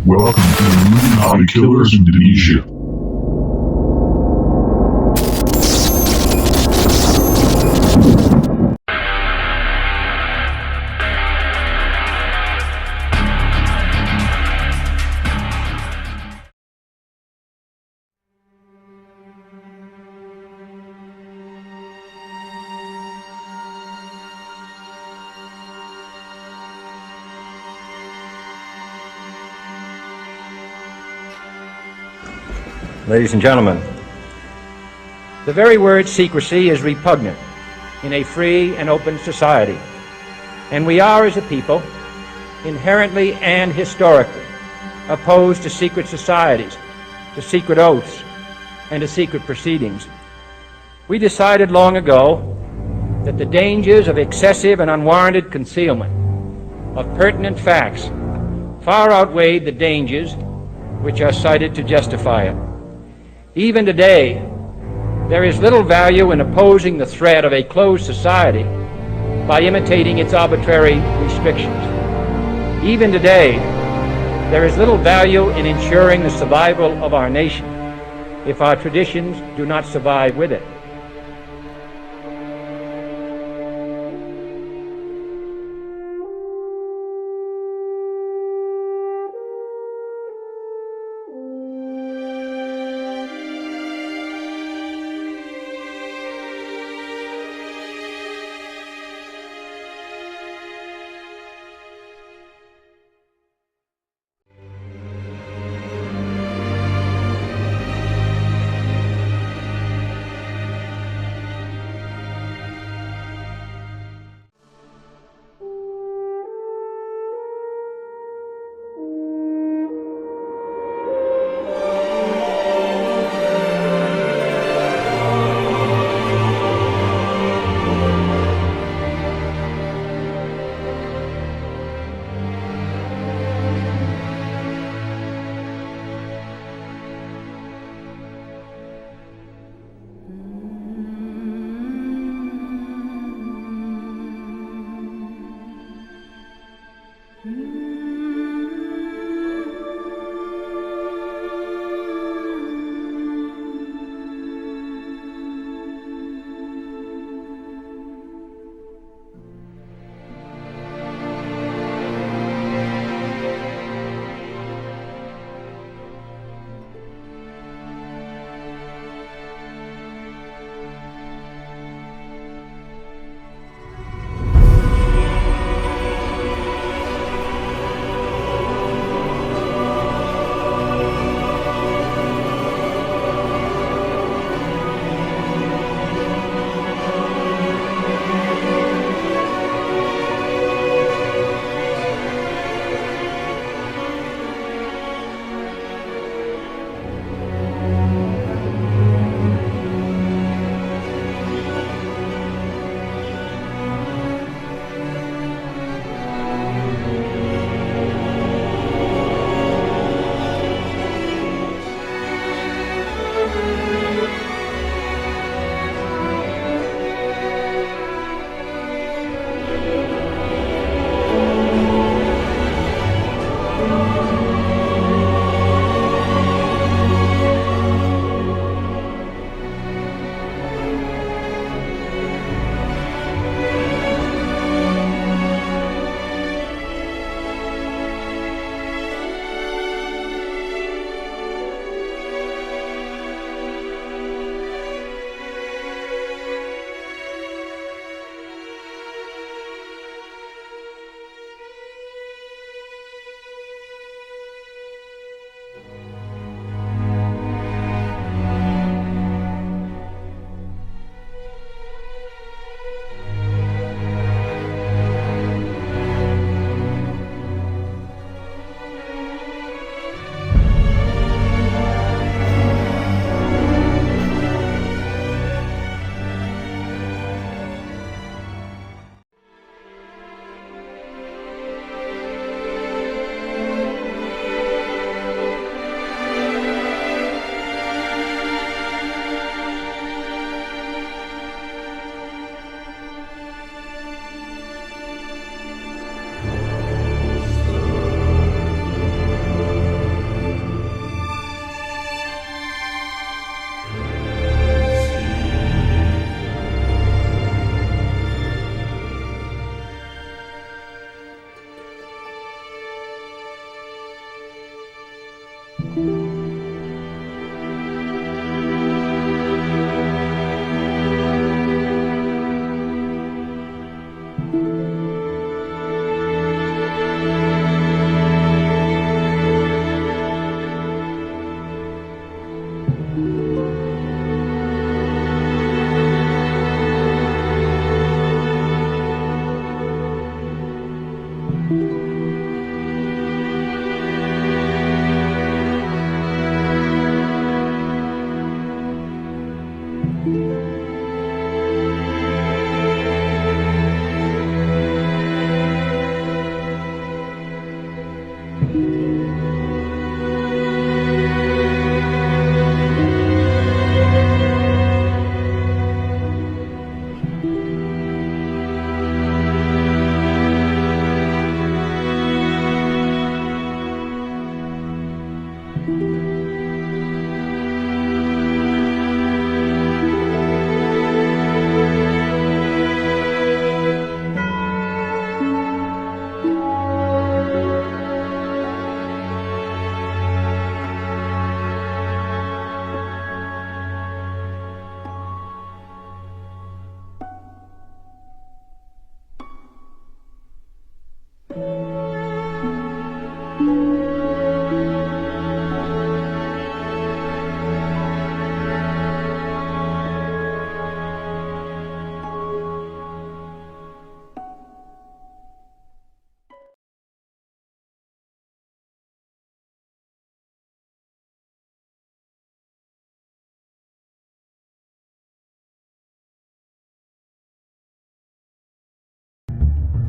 Welcome to the Illuminati Killers Indonesia. Ladies and gentlemen, the very word secrecy is repugnant in a free and open society, and we are, as a people, inherently and historically opposed to secret societies, to secret oaths, and to secret proceedings. We decided long ago that the dangers of excessive and unwarranted concealment of pertinent facts far outweighed the dangers which are cited to justify it. Even today, there is little value in opposing the threat of a closed society by imitating its arbitrary restrictions. Even today, there is little value in ensuring the survival of our nation if our traditions do not survive with it.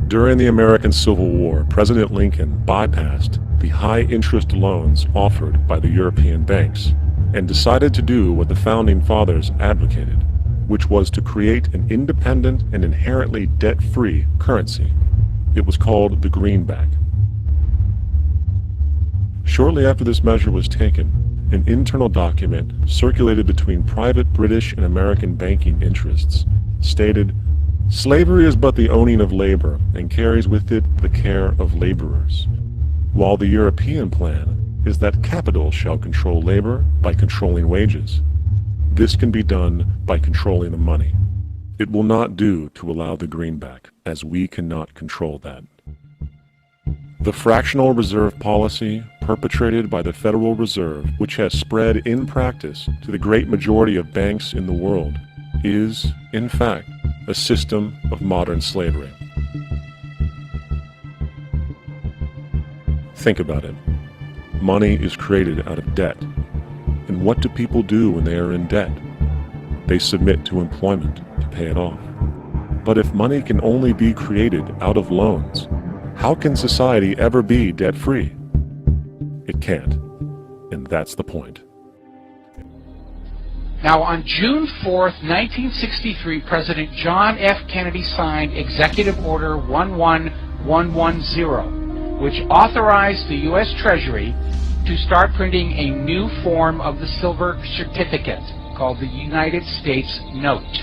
During the American Civil War, President Lincoln bypassed the high-interest loans offered by the European banks and decided to do what the Founding Fathers advocated, which was to create an independent and inherently debt-free currency. It was called the greenback. Shortly after this measure was taken, an internal document circulated between private British and American banking interests stated, "Slavery is but the owning of labor, and carries with it the care of laborers, while the European plan is that capital shall control labor by controlling wages. This can be done by controlling the money. It will not do to allow the greenback, as we cannot control that." The fractional reserve policy perpetrated by the Federal Reserve, which has spread in practice to the great majority of banks in the world, is, in fact, a system of modern slavery. Think about it. Money is created out of debt. And what do people do when they are in debt? They submit to employment to pay it off. But if money can only be created out of loans, how can society ever be debt-free? It can't. And that's the point. Now, on June 4th, 1963, President John F. Kennedy signed Executive Order 11110, which authorized the U.S. Treasury to start printing a new form of the silver certificate called the United States Note.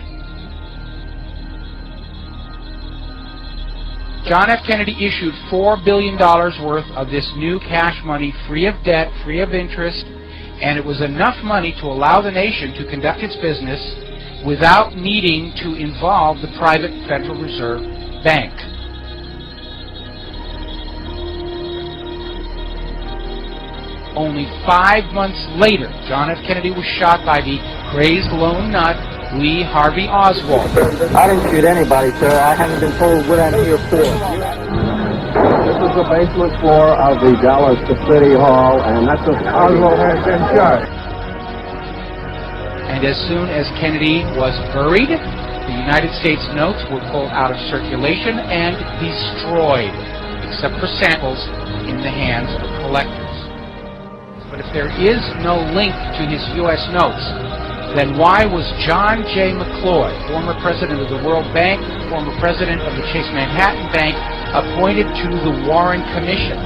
John F. Kennedy issued $4 billion worth of this new cash money, free of debt, free of interest, and it was enough money to allow the nation to conduct its business without needing to involve the private Federal Reserve Bank. Only 5 months later, John F. Kennedy was shot by the crazed lone nut, Lee Harvey Oswald. I didn't shoot anybody, sir. I haven't been told what I'm here for. This is the basement floor of the Dallas City Hall, and that's what Oswald has been shot. And as soon as Kennedy was buried, the United States notes were pulled out of circulation and destroyed, except for samples in the hands of collectors. But if there is no link to his U.S. notes, then why was John J. McCloy, former president of the World Bank, former president of the Chase Manhattan Bank, appointed to the Warren Commission?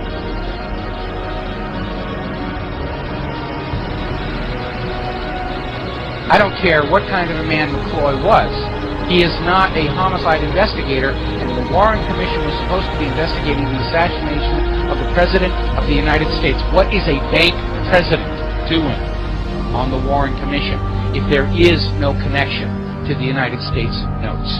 I don't care what kind of a man McCloy was. He is not a homicide investigator, and the Warren Commission was supposed to be investigating the assassination of the President of the United States. What is a bank president doing on the Warren Commission if there is no connection to the United States notes?